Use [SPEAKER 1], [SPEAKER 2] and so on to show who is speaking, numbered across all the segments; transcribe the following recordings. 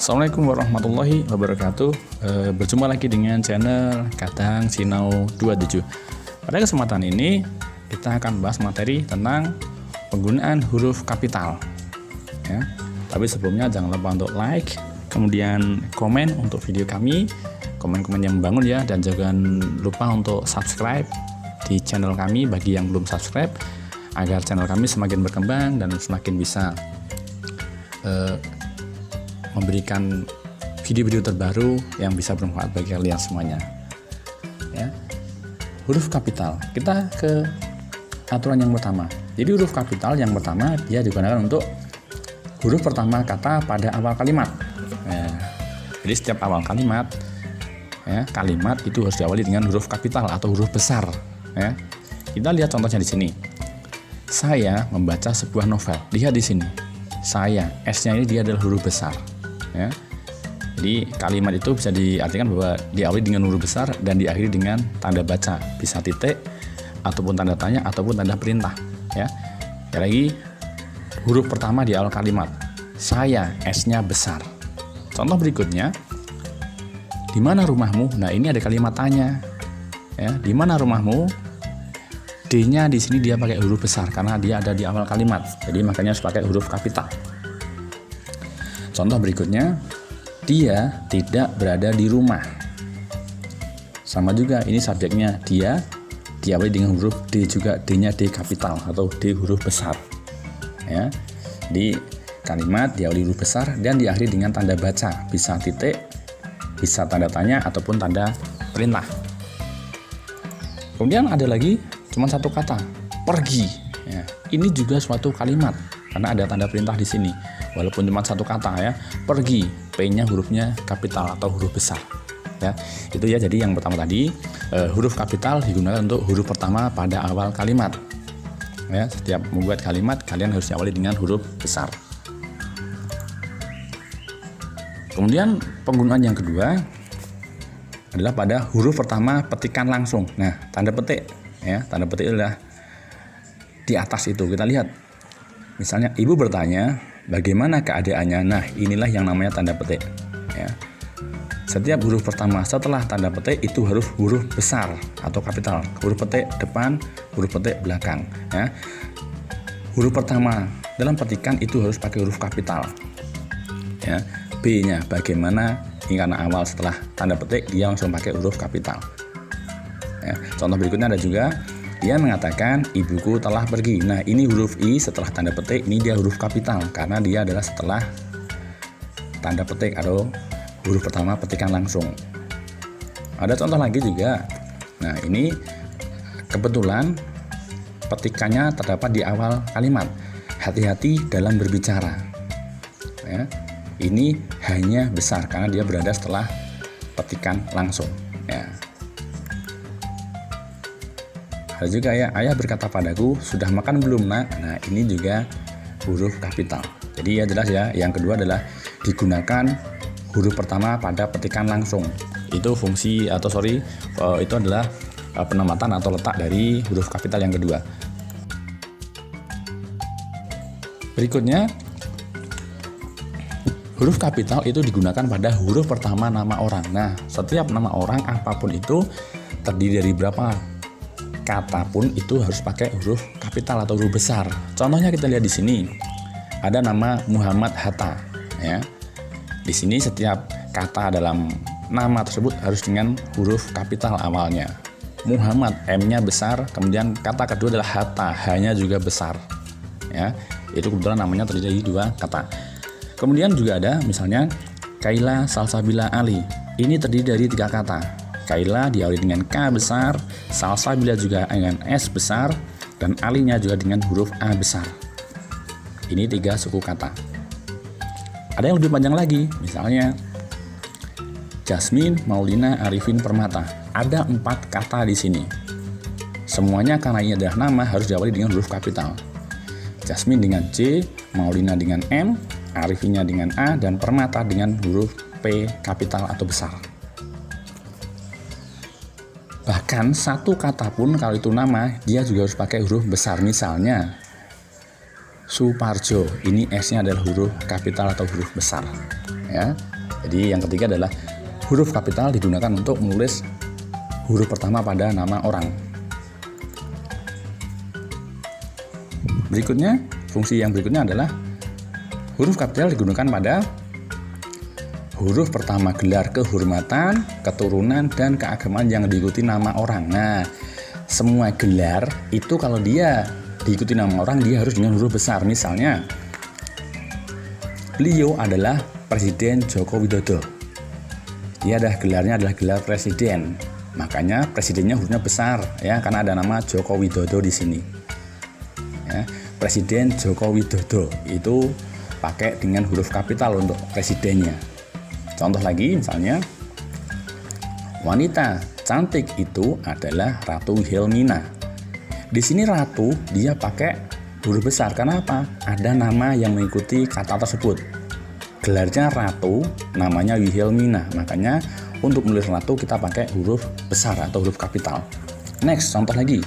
[SPEAKER 1] Assalamualaikum warahmatullahi wabarakatuh. Berjumpa lagi dengan channel Kadang Sinau 27. Pada kesempatan ini kita akan bahas materi tentang penggunaan huruf kapital ya. Tapi sebelumnya jangan lupa untuk like, kemudian komen untuk video kami, komen-komen yang membangun ya, dan jangan lupa untuk subscribe di channel kami bagi yang belum subscribe, agar channel kami semakin berkembang dan semakin bisa memberikan video-video terbaru yang bisa bermanfaat bagi kalian semuanya ya. Huruf kapital, kita ke aturan yang pertama. Jadi huruf kapital yang pertama dia digunakan untuk huruf pertama kata pada awal kalimat ya. Jadi setiap awal kalimat ya, kalimat itu harus diawali dengan huruf kapital atau huruf besar ya. Kita lihat contohnya di sini. Saya membaca sebuah novel. Lihat di sini. Saya, S-nya ini dia adalah huruf besar ya. Jadi kalimat itu bisa diartikan bahwa diawali dengan huruf besar dan diakhiri dengan tanda baca, bisa titik ataupun tanda tanya ataupun tanda perintah ya. Lagi huruf pertama di awal kalimat. Saya, S-nya besar. Contoh berikutnya, di mana rumahmu? Nah, ini ada kalimat tanya ya. Di mana rumahmu? D-nya di sini dia pakai huruf besar karena dia ada di awal kalimat. Jadi makanya harus pakai huruf kapital. Contoh berikutnya, dia tidak berada di rumah. Sama juga, ini subjeknya dia, diawali dengan huruf D juga, D-nya D kapital atau D huruf besar. Ya, di kalimat diawali huruf besar dan diakhiri dengan tanda baca, bisa titik, bisa tanda tanya ataupun tanda perintah. Kemudian ada lagi cuma satu kata, pergi. Ya, ini juga suatu kalimat karena ada tanda perintah di sini. Walaupun cuma satu kata ya, pergi, P-nya hurufnya kapital atau huruf besar ya. Itu ya, jadi yang pertama tadi huruf kapital digunakan untuk huruf pertama pada awal kalimat ya. Setiap membuat kalimat kalian harus diawali dengan huruf besar. Kemudian penggunaan yang kedua adalah pada huruf pertama petikan langsung. Nah, tanda petik ya, tanda petik adalah di atas itu. Kita lihat misalnya ibu bertanya bagaimana keadaannya. Nah, inilah yang namanya tanda petik ya. Setiap huruf pertama setelah tanda petik itu harus huruf besar atau kapital. Huruf petik depan, huruf petik belakang ya. Huruf pertama dalam petikan itu harus pakai huruf kapital ya. B-nya bagaimana, ini karena awal setelah tanda petik dia langsung pakai huruf kapital ya. Contoh berikutnya ada juga, dia mengatakan ibuku telah pergi. Nah, ini huruf I setelah tanda petik, ini dia huruf kapital karena dia adalah setelah tanda petik atau huruf pertama petikan langsung. Ada contoh lagi juga. Nah, ini kebetulan petikannya terdapat di awal kalimat. Hati-hati dalam berbicara ya. Ini hanya besar karena dia berada setelah petikan langsung ya. Ada juga ya, ayah berkata padaku, sudah makan belum nak? Nah, ini juga huruf kapital. Jadi ya jelas ya, yang kedua adalah digunakan huruf pertama pada petikan langsung. Itu fungsi itu adalah penempatan atau letak dari huruf kapital yang kedua. Berikutnya, huruf kapital itu digunakan pada huruf pertama nama orang. Nah, setiap nama orang apapun itu terdiri dari berapa kata pun itu harus pakai huruf kapital atau huruf besar. Contohnya kita lihat di sini. Ada nama Muhammad Hatta ya. Di sini setiap kata dalam nama tersebut harus dengan huruf kapital awalnya. Muhammad, M-nya besar, kemudian kata kedua adalah Hatta, H-nya juga besar. Ya. Itu kebetulan namanya terdiri dari dua kata. Kemudian juga ada misalnya Kaila Salsabila Ali. Ini terdiri dari tiga kata. Kaila diawali dengan K besar, Salsabila juga dengan S besar, dan Alinya juga dengan huruf A besar. Ini tiga suku kata. Ada yang lebih panjang lagi, misalnya Jasmine Maulina Arifin Permata. Ada 4 kata di sini. Semuanya karena ini adalah nama harus diawali dengan huruf kapital. Jasmine dengan C, Maulina dengan M, Arifinnya dengan A, dan Permata dengan huruf P kapital atau besar. Bahkan satu kata pun kalau itu nama dia juga harus pakai huruf besar. Misalnya Suparjo, ini S-nya adalah huruf kapital atau huruf besar ya. Jadi yang ketiga adalah huruf kapital digunakan untuk menulis huruf pertama pada nama orang. Berikutnya, fungsi yang berikutnya adalah huruf kapital digunakan pada huruf pertama gelar kehormatan, keturunan, dan keagamaan yang diikuti nama orang. Nah, semua gelar itu kalau dia diikuti nama orang, dia harus dengan huruf besar. Misalnya, beliau adalah Presiden Joko Widodo. Dia gelarnya adalah gelar presiden. Makanya presidennya hurufnya besar ya, karena ada nama Joko Widodo di sini. Ya, Presiden Joko Widodo itu pakai dengan huruf kapital untuk presidennya. Contoh lagi misalnya, wanita cantik itu adalah Ratu Wilhelmina. Di sini Ratu dia pakai huruf besar karena apa? Ada nama yang mengikuti kata tersebut. Gelarnya Ratu, namanya Wilhelmina. Makanya untuk menulis Ratu kita pakai huruf besar atau huruf kapital. Next, contoh lagi.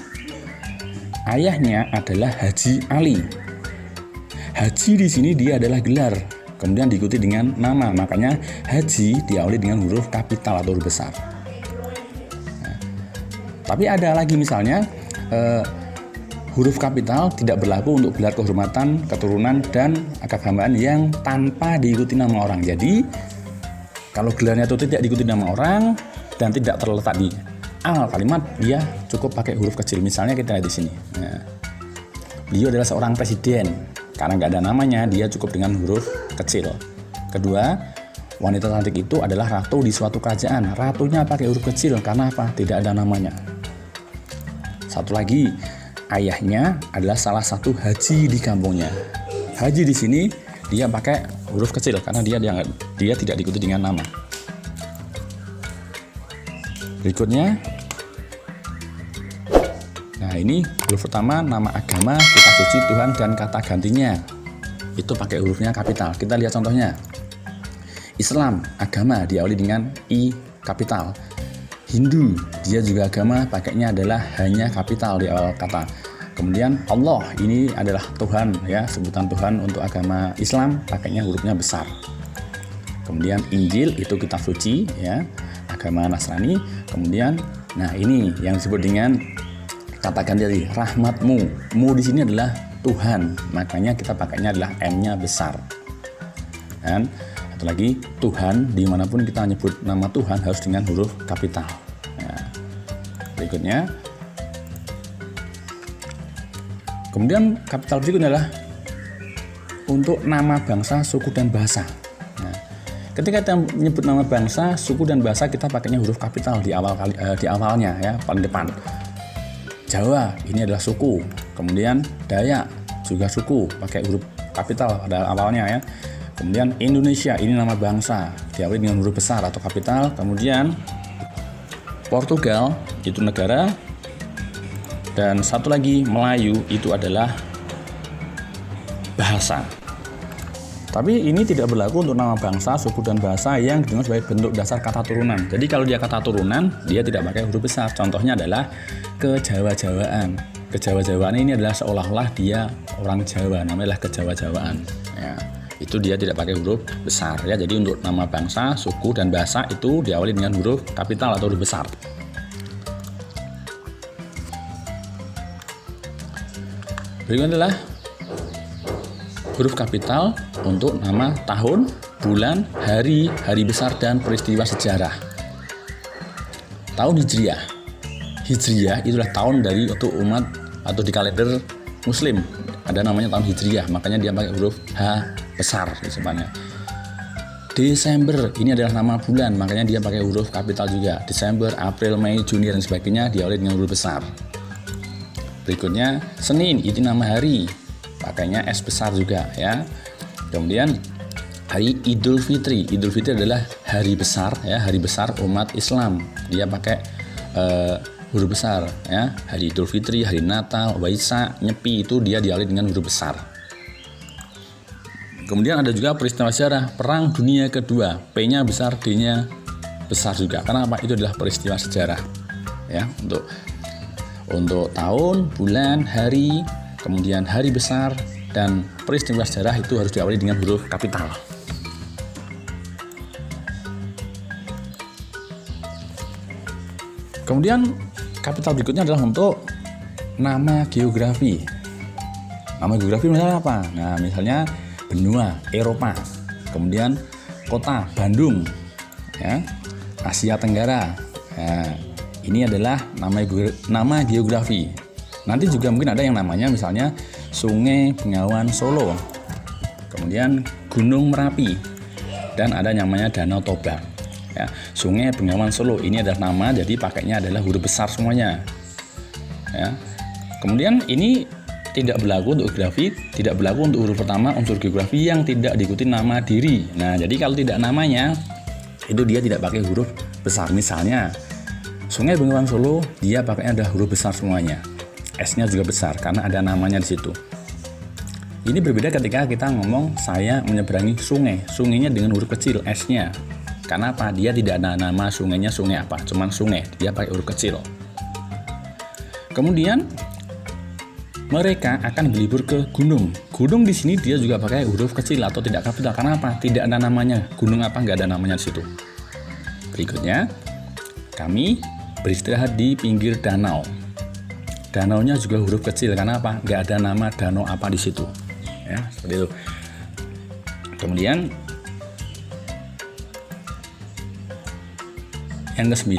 [SPEAKER 1] Ayahnya adalah Haji Ali. Haji di sini dia adalah gelar, kemudian diikuti dengan nama. Makanya Haji diawali dengan huruf kapital atau huruf besar. Nah, tapi ada lagi misalnya huruf kapital tidak berlaku untuk gelar kehormatan, keturunan, dan keagamaan yang tanpa diikuti nama orang. Jadi kalau gelarnya itu tidak diikuti nama orang dan tidak terletak di awal kalimat, dia cukup pakai huruf kecil. Misalnya kita lihat di sini. Nah, beliau adalah seorang presiden. Karena nggak ada namanya, dia cukup dengan huruf kecil. Kedua, wanita cantik itu adalah ratu di suatu kerajaan. Ratunya pakai huruf kecil karena apa? Tidak ada namanya. Satu lagi, ayahnya adalah salah satu haji di kampungnya. Haji di sini dia pakai huruf kecil karena dia tidak diikuti dengan nama. Berikutnya, nah ini huruf pertama nama agama, kitab suci, Tuhan, dan kata gantinya. Itu pakai hurufnya kapital. Kita lihat contohnya. Islam, agama, diawali dengan I kapital. Hindu, dia juga agama, pakainya adalah hanya kapital di awal kata. Kemudian Allah, ini adalah Tuhan ya, sebutan Tuhan untuk agama Islam, pakainya hurufnya besar. Kemudian Injil itu kitab suci ya, agama Nasrani. Kemudian nah ini yang disebut dengan kata ganti tadi, rahmatmu. Mu di sini adalah Tuhan, makanya kita pakainya adalah M-nya besar. Dan satu lagi, Tuhan, dimanapun kita nyebut nama Tuhan harus dengan huruf kapital. Nah, berikutnya, kemudian kapital berikutnya adalah untuk nama bangsa, suku, dan bahasa. Nah, ketika kita menyebut nama bangsa, suku, dan bahasa, kita pakainya huruf kapital di awalnya ya, paling depan. Jawa, ini adalah suku. Kemudian Dayak, juga suku, pakai huruf kapital pada awalnya ya. Kemudian Indonesia, ini nama bangsa, diawali dengan huruf besar atau kapital. Kemudian Portugal, itu negara. Dan satu lagi Melayu, itu adalah bahasa. Tapi ini tidak berlaku untuk nama bangsa, suku, dan bahasa yang didengar sebagai bentuk dasar kata turunan. Jadi kalau dia kata turunan, dia tidak pakai huruf besar. Contohnya adalah kejawa-jawaan. Kejawa-jawaan ini adalah seolah-olah dia orang Jawa, namanya adalah kejawa-jawaan. Ya, itu dia tidak pakai huruf besar ya. Jadi untuk nama bangsa, suku, dan bahasa itu diawali dengan huruf kapital atau huruf besar. Berikutnya adalah huruf kapital untuk nama tahun, bulan, hari, hari besar, dan peristiwa sejarah. Tahun Hijriah. Hijriah itulah tahun dari untuk umat atau di kalender Muslim. Ada namanya tahun Hijriah, makanya dia pakai huruf H besar sebenarnya. Desember, ini adalah nama bulan, makanya dia pakai huruf kapital juga. Desember, April, Mei, Juni, dan sebagainya diawali dengan huruf besar. Berikutnya, Senin, itu nama hari, pakainya S besar juga ya. Kemudian hari Idul Fitri. Idul Fitri adalah hari besar ya, hari besar umat Islam. Dia pakai huruf besar ya. Hari Idul Fitri, hari Natal, Waisak, Nyepi itu dia diawali dengan huruf besar. Kemudian ada juga peristiwa sejarah Perang Dunia Kedua. P-nya besar, D-nya besar juga. Karena apa? Itu adalah peristiwa sejarah ya, untuk tahun, bulan, hari, kemudian hari besar, dan peristiwa sejarah itu harus diawali dengan huruf kapital. Kemudian kapital berikutnya adalah untuk nama geografi. Nama geografi misalnya apa? Nah, misalnya benua Eropa, kemudian kota Bandung, ya, Asia Tenggara. Nah, ini adalah nama geografi. Nanti juga mungkin ada yang namanya misalnya Sungai Bengawan Solo, kemudian Gunung Merapi, dan ada yang namanya Danau Toba. Ya, Sungai Bengawan Solo ini adalah nama, jadi pakainya adalah huruf besar semuanya. Ya. Kemudian ini tidak berlaku untuk geografi, tidak berlaku untuk huruf pertama unsur geografi yang tidak diikuti nama diri. Nah, jadi kalau tidak namanya, itu dia tidak pakai huruf besar. Misalnya, Sungai Bengawan Solo, dia pakainya adalah huruf besar semuanya. S-nya juga besar karena ada namanya di situ. Ini berbeda ketika kita ngomong saya menyeberangi sungai. Sungainya dengan huruf kecil, S-nya. Karena apa? Dia tidak ada nama sungainya sungai apa, cuman sungai. Dia pakai huruf kecil. Kemudian mereka akan berlibur ke gunung. Gunung di sini dia juga pakai huruf kecil atau tidak kapital. Karena apa? Tidak ada namanya. Gunung apa? Nggak ada namanya di situ. Berikutnya, kami beristirahat di pinggir danau. Danaunya juga huruf kecil. Karena apa? Nggak ada nama danau apa di situ. Ya, seperti itu. Kemudian yang ke-9,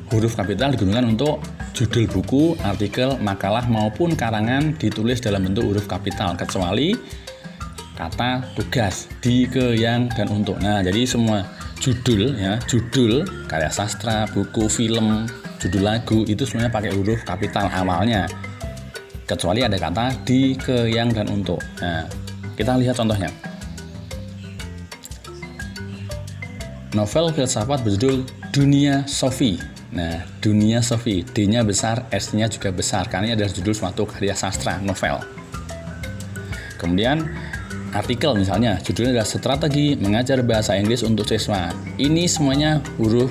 [SPEAKER 1] huruf kapital digunakan untuk judul buku, artikel, makalah maupun karangan ditulis dalam bentuk huruf kapital kecuali kata tugas, di, ke, yang, dan untuk. Nah, jadi semua judul ya, judul karya sastra, buku, film, judul lagu itu semuanya pakai huruf kapital awalnya. Kecuali ada kata di, ke, yang, dan untuk. Nah, kita lihat contohnya. Novel filsafat berjudul Dunia Sofi. Nah, Dunia Sofi, D-nya besar, S-nya juga besar karena ini adalah judul suatu karya sastra, novel. Kemudian artikel misalnya, judulnya adalah Strategi Mengajar Bahasa Inggris untuk Siswa. Ini semuanya huruf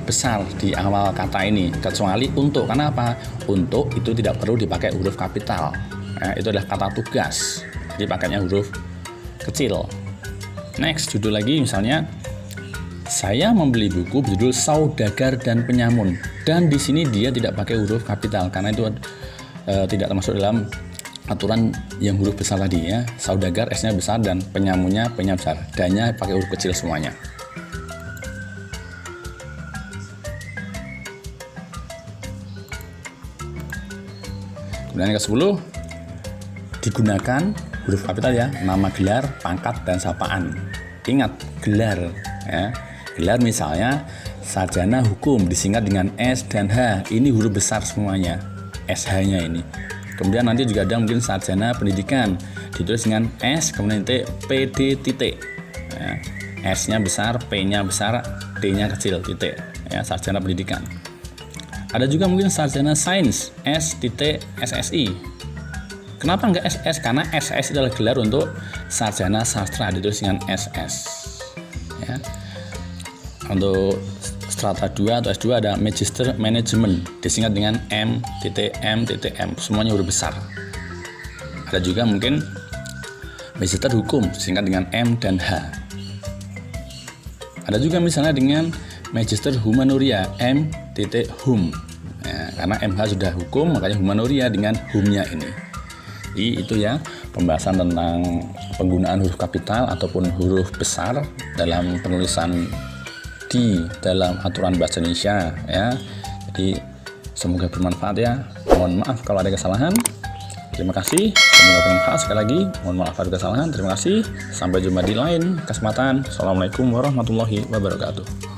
[SPEAKER 1] besar di awal kata ini, kecuali untuk. Karena apa? Untuk itu tidak perlu dipakai huruf kapital. Nah, itu adalah kata tugas, jadi pakainya huruf kecil. Next, judul lagi misalnya, saya membeli buku berjudul Saudagar dan Penyamun, dan di sini dia tidak pakai huruf kapital karena itu tidak termasuk dalam aturan yang huruf besar tadi ya. Saudagar S-nya besar dan penyamunnya P-nya besar. Dan-nya pakai huruf kecil semuanya. Kemudian yang ke-10, digunakan huruf kapital ya, nama gelar, pangkat, dan sapaan. Ingat, gelar ya. Gelar misalnya sarjana hukum disingkat dengan S dan H. Ini huruf besar semuanya, SH-nya ini. Kemudian nanti juga ada mungkin sarjana pendidikan ditulis dengan S kemudian T, PD titik. Ya, S-nya besar, P-nya besar, D-nya kecil titik. Ya, sarjana pendidikan. Ada juga mungkin sarjana sains S titik SSI. Kenapa enggak SS? Karena SS adalah gelar untuk sarjana sastra ditulis dengan SS. Ya. Untuk strata 2 atau S2 ada Magister Management disingkat dengan M.M.M, semuanya huruf besar. Ada juga mungkin Magister Hukum disingkat dengan M dan H. Ada juga misalnya dengan Magister Humanoria M.Hum ya, karena MH sudah hukum makanya Humanoria dengan humnya ini. Jadi itu ya pembahasan tentang penggunaan huruf kapital ataupun huruf besar dalam penulisan di dalam aturan bahasa Indonesia ya. Jadi semoga bermanfaat ya. Mohon maaf kalau ada kesalahan. Terima kasih. Semoga bermanfaat sekali lagi. Mohon maaf kalau ada kesalahan. Terima kasih. Sampai jumpa di lain kesempatan. Assalamualaikum warahmatullahi wabarakatuh.